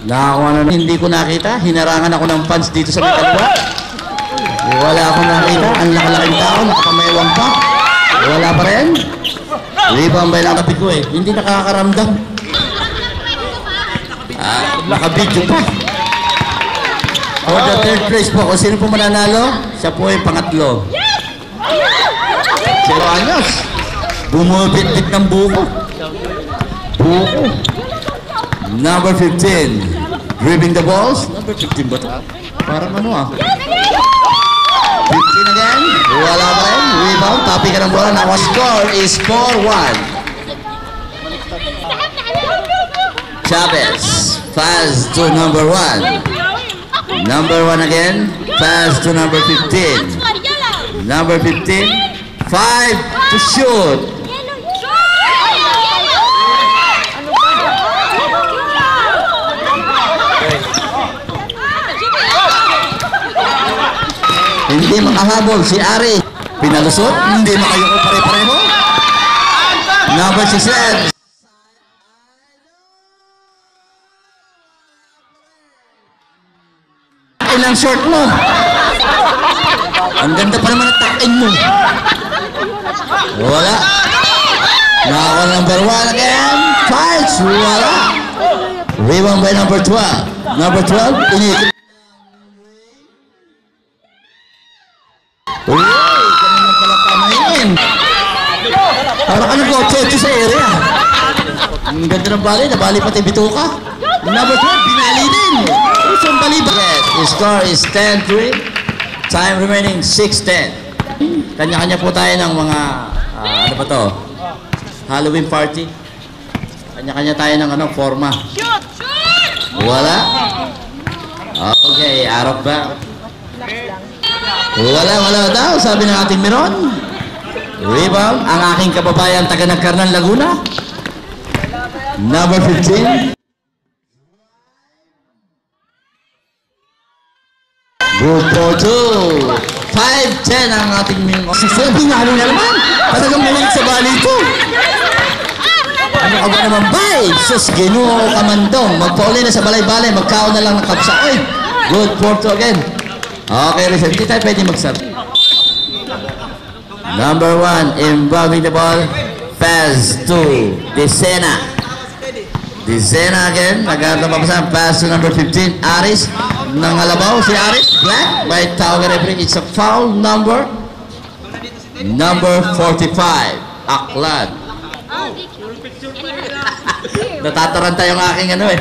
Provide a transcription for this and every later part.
Nakakuha na, hindi ko nakita. Hinarangan ako ng fans dito sa may kalwa. Wala akong nakita. Ang laki-laking tao, nakakamaywang pa. Wala pa rin. Rebound by lang kapit ko eh. Hindi nakakaramdam. Nakabidyo pa. For the third place po, kung sino po mananalo, siya po ay pangatlo. Sino anyos? Bumubit-bit ng buko. Buko. Number 15. Dribbling the balls. Number 15 ba ito? Parang ano 15 again. Wala pa rin. Rebound. Tapi ka ng bola. Now our score is 4-1. Chavez. Pass to number 1. Number 1 again. Pass to number 15. Number 15. 5 to shoot. Hindi makahabol si Ari. Pinalusot. Hindi makayuko pare-pareho. Number 6. Ilang short mo. Ang ganda pa naman ang tuck-in mo. Wala. Nakakuha number 1 again. Fights. Wala. Rebound by number 12. Number 12. Inikot. Uy! Ganun lang pala pamahin. Parang ka nag-chocho sa area. Ang ganda ng bali. Nabali pati bituka. Number 12. Binali din. Isang baliba. Yes. The score is 10-3. Time remaining 6-10. Kanya-kanya po tayo ng mga ano ba to? Halloween party. Kanya-kanya tayo ng ano, forma. Wala. Okay, arap ba? Wala daw, sabi ng ating Miron. Rebound, ang aking kababayan taga Nagkarnan, Laguna. Number 15. Good for 2. 5-10 ang ating Miron. Si Sebi nga na naman. Talagang malig sa bali ito. Ano ka ba naman ba? Sus, Ginoo Kamandong. Magpauli na sa balay-balay. Magkaon na lang ng kapsa. Oy, good for 2 again. Okay, listen. Hindi tayo pwede mag-serve. Number 1, involving the ball. Pass to Desena. Desena again. Nagkatapapasan. Pass to number 15. Aris. Nangalabaw si Aris. Black. By tawag referee. It's a foul number 45. Aklan. Natataranta yung aking ano eh.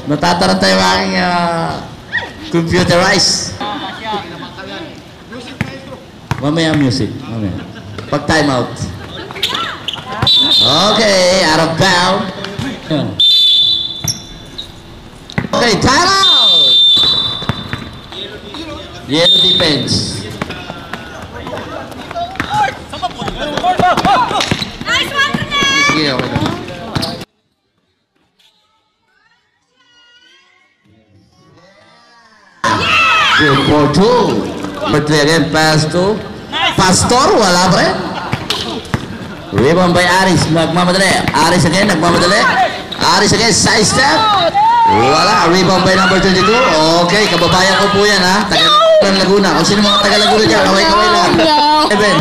Natataranta yung aking computerized. Mamaya music. Mamaya. Pag time out. Okay, out of bound. Okay, time out. Yellow defense. Nice one, Renee! Sige, okay na. Good for 2. But again, pass to Pastor. Wala pa rin. Rebound by Aris. Nagmamadali. Aris again. Nagmamadali. Aris again. Side step. Wala. Rebound by number 22. Okay. Kababayan ko po yan ha. Taga Laguna. Kung sino mga taga Laguna dyan. Kaway-kaway lang.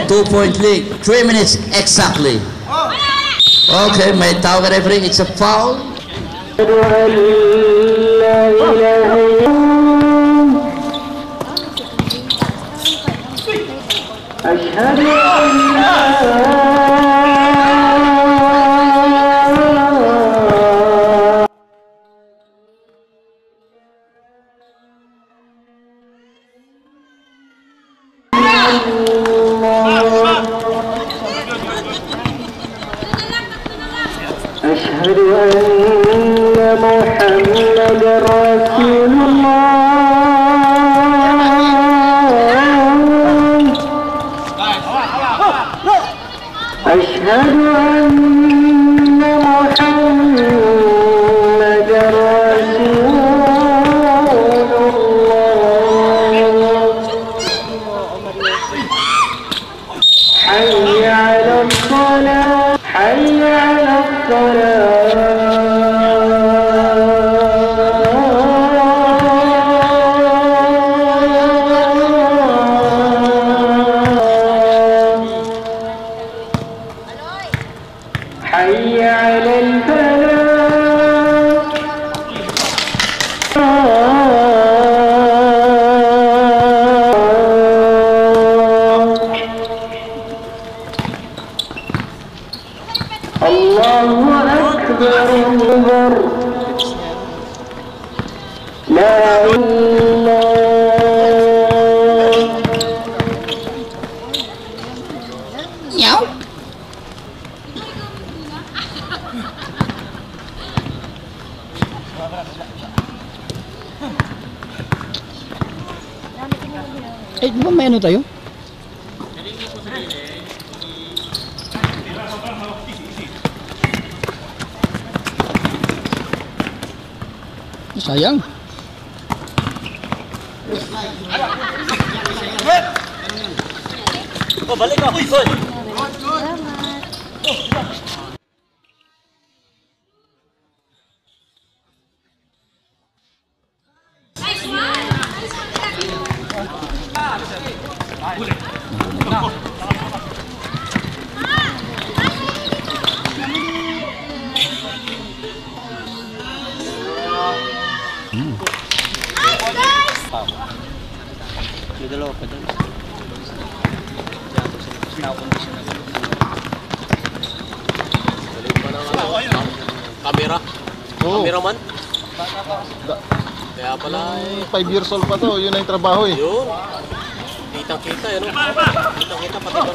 2-point lead. 3 minutes exactly. Okay. May tawag ka referee. It's a foul. أشهد أن لا أشهد أن محمد رسول الله أشهد أن محمد رسول الله حي على الصلاة حي على الصلاة حي على الفلاح الله أكبر أكبر لا إله Eh, di ba may ano tayo? Sayang. Oh, balik ka. Uy, gol. Nice one! Yung dalawa pa dyan. Kamera? Cameraman? Kaya pala eh. 5 years old pa to, yun ang trabaho eh. Yun. Kitang-kita yun. Kitang-kita pati ba?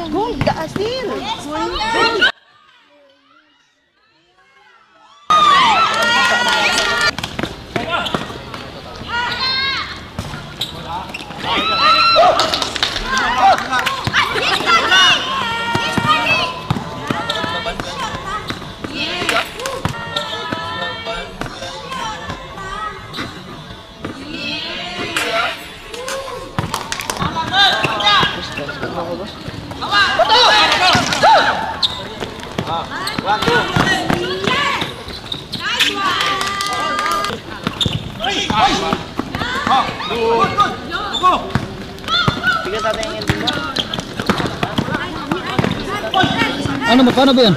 Gol, asil. Ano, magkano ba yan?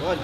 Good.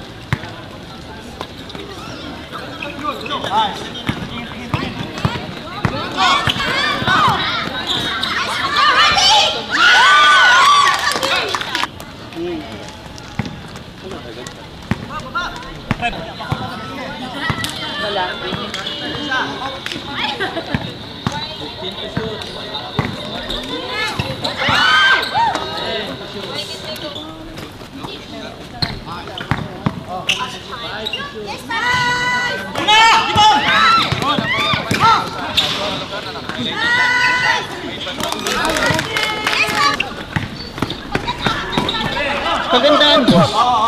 Kagandaan ko,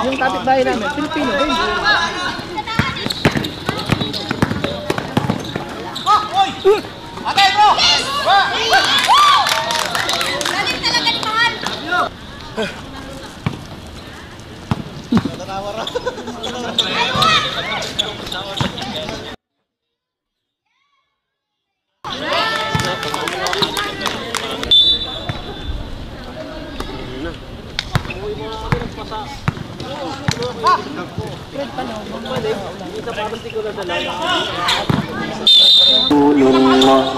yung kapitbahay namin, Pilipino din. Galing talaga ni Mahal. رسول الله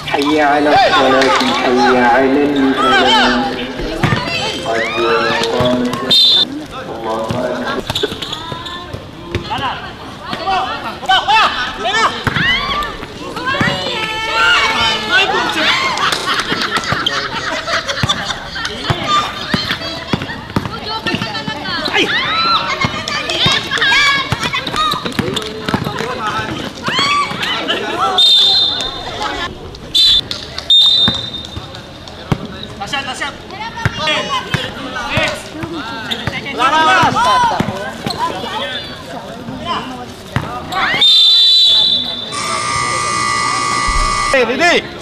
حي على الصلاة حي على الفلاح قد قامت الله أكبر Ready?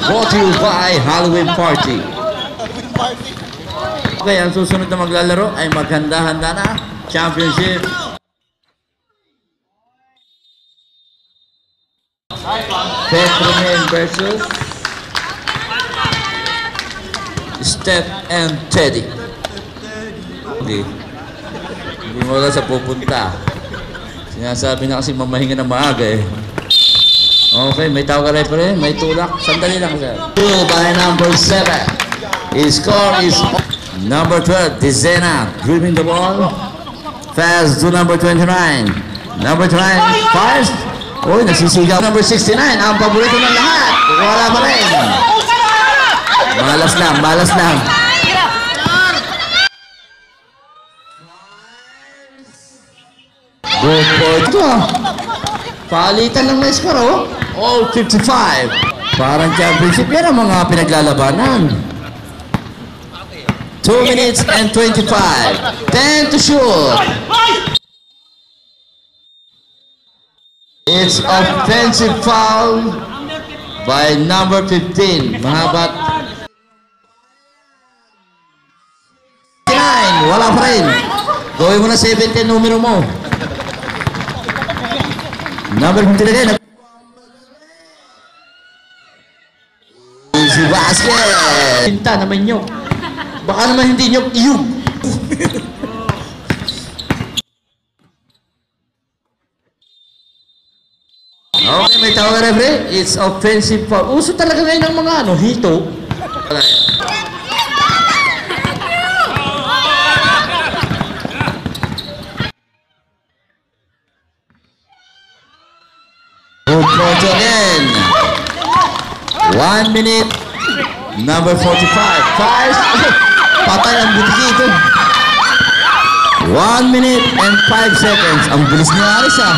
brought to you by Halloween Party. Okay, ang susunod na maglalaro ay maghanda-handa na. Championship. Petromen versus Steph and Teddy. Hindi mo wala sa pupunta. Sinasabi na kasi mamahinga na maaga eh. Okay, may tawag ka referee, may tulak. Sandali lang sir. By number 7. His score is number 12, Dizena, dribbling the ball. Fast to number 29. Number 29, fast. Uy, nasisigaw. Number 69, ang paborito ng lahat. Wala pa rin. Malas lang, malas lang. Good for ito. Palitan lang na score, oh. All 55. Parang championship yan ang mga pinaglalabanan. 2 minutes and 25. 10 to shoot. It's offensive foul by number 15. Mahabat. 9. Wala pa rin. Gawin mo na 17 numero mo. Number 15 again. Easy basket. Pinta naman nyo. Baka naman hindi nyo iyog. Okay, may tawag na referee. It's offensive foul. Uso talaga ngayon ng mga hito. Good point again. 1 minute. Number 45. Fires. Patay ang butiki ito. 1 minute and 5 seconds. Ang bilis ni Aris ah.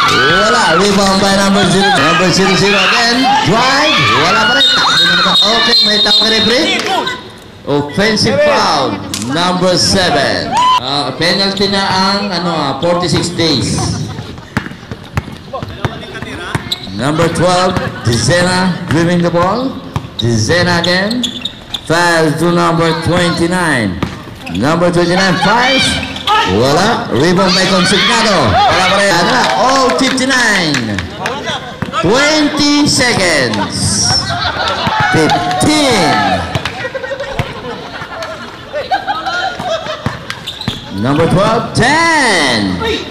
Wala. Rebound by number 0. Number 00 again. Drive. Wala pa rin. Okay, may tawag referee. Offensive foul. Number 7. Penalty na ang 46 days. Number 12, Dizena dribbling the ball. Dizena again. Foul to number 29. Number 29 fires. Wala. Rebound by Consignado. Wala pa rin. All 59. 20 seconds. 15. Number 12, 10.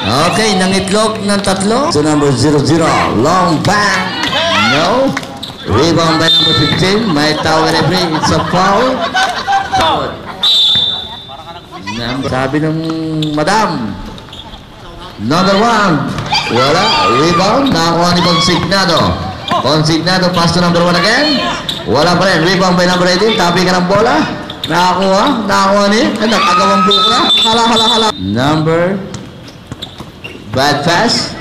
Okay, nangitlog ng tatlo. So number 00, long back. No. Rebound by number 15. May tawag referee. It's a foul. Foul. Sabi ng madam. Number 1. Wala. Rebound. Nakakuha ni Consignado. Consignado pass to number 1 again. Wala pa rin. Rebound by number 18. Tabi ka ng bola. Nakakuha. Nakakuha ni. Nag-agawang bukla. Hala. Number bad pass.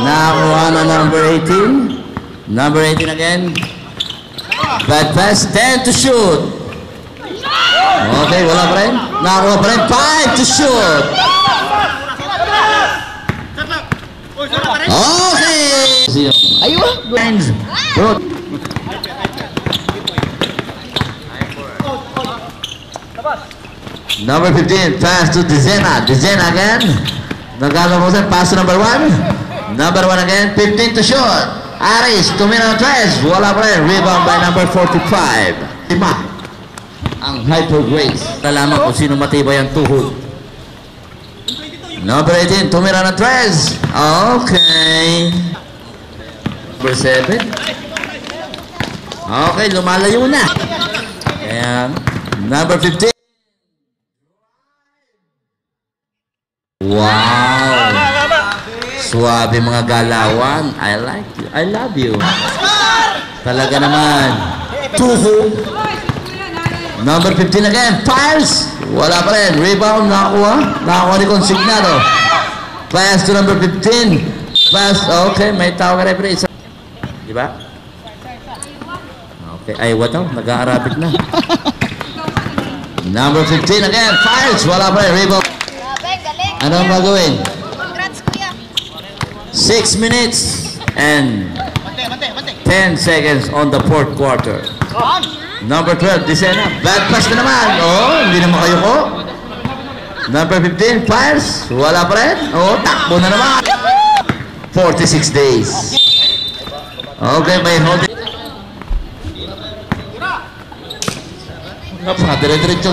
Nakakuha na number 18. Number 18 again. Bad pass. 10 to shoot. Okay, wala pa rin. Nakakuha pa rin. 5 to shoot. Okay. Ayun. Good. Number 15. Pass to Dizena. Dizena again. Nagkakamusan, pass to number 1. Number 1 again, 15 to shoot. Aris, tumira ng 3. Wala pa rin. Rebound by number 45. 5. Ang Hyper Grace. Nalaman kung sino matibay ang tuhod. Number 18, tumira ng 3. Okay. Number 7. Okay, lumalayo na. Ayan. Number 15. Wow! Suwabe mga galawan. I like you. I love you. Talaga naman. Tuho. Number 15 again. Fires. Wala pa rin. Rebound. Nakakuha. Nakakuha ni Consignado. Pass to number 15. Pass. Okay. May tawag ka referee. Diba? Okay. Ay, what now? Nag-a-Arabic na. Number 15 again. Fires. Wala pa rin. Rebound. Ano ang magawin? Congrats, kuya. 6 minutes and 10 10 seconds on the fourth quarter. Number 12, Disena. Bad pass na naman. Oh, hindi naman kayo ko. Number 15, fires. Wala pa rin. Oh, takbo na naman. 46 days. Okay, may holding. Dire-diretso.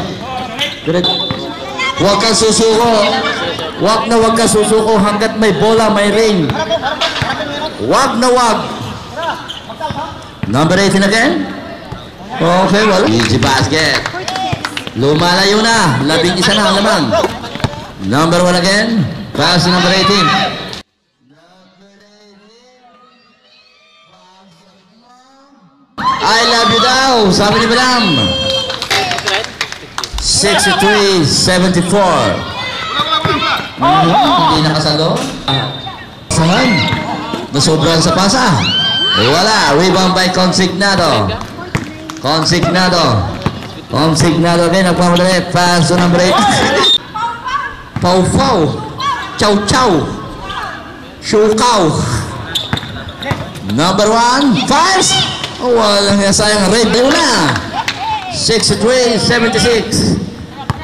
Huwag kang susuko. Huwag kang susuko hanggat may bola, may ring. Huwag na huwag. Number 18 again. Okay, wala. Easy basket. Lumalayo na. 11 na ang lamang. Number 1 again. Pass to number 18. I love you daw. Sabi ni Madam. 63-74. Hindi nakasalo. Saan? Nasobrahan sa pasa. Wala. Rebound by Consignado. Consignado again. Nagpamadali. Pass to number 8. Pau-pau. Chow-chow. Shukaw. Number 1. Fires. Oh, walang sayang. Red blue na. 63-76.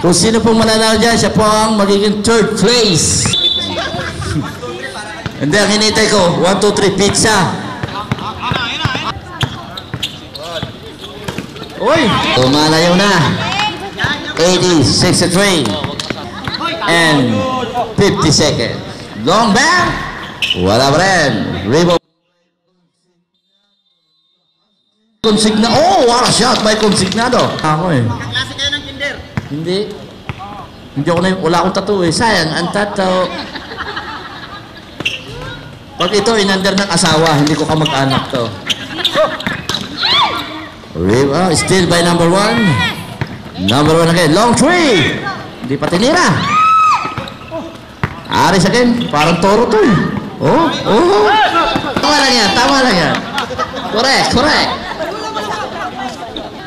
Kung sino pong mananalo dyan, siya po ang magiging third place. Hindi, ang hinitay ko. 1, 2, 3, pizza. Uy! Tumalayo na. 80-63. And 50 seconds. Long back. Wala pa rin. Rebound. Consigna. Oh, what a shot by Consignado. Ako eh. Kaklase kayo ng kinder. Hindi. Hindi ako na, wala akong tattoo eh. Sayang, ang tattoo. Pag ito, inander ng asawa, hindi ko kamag-anak to. Still by number 1. Number 1 again. Long three. Hindi pa tinira. Aris again. Parang toro to eh. Oh. Tama lang yan. Correct.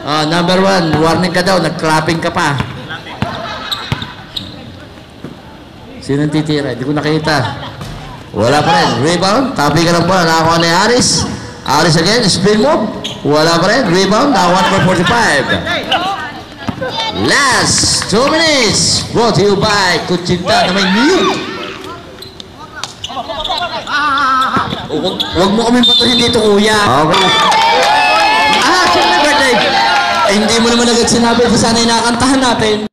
Number 1, warning ka daw, nag-clapping ka pa. Sino titira? Hindi ko nakita. Wala pa rin. Rebound, tabi ka ng bola. Nakakuha ni Aris. Aris again, spin move. Wala pa rin. Rebound, nakakuha number 45. Last 2 minutes. Brought to you by Kuchinta na may mute. Huwag mo kami patuhin dito, kuya. Okay. Siyempre birthday. Hindi mo naman agad sinabi sa sana inakantahan natin.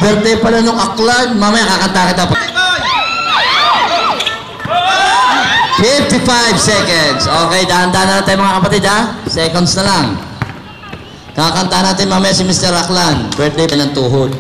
Birthday pala nung Aklan. Mamaya kakanta kita pa. 55 seconds. Okay, dahan-dahan na natin mga kapatid ha. Seconds na lang. Kakanta natin mamaya si Mr. Aklan. Birthday pa ng tuhod.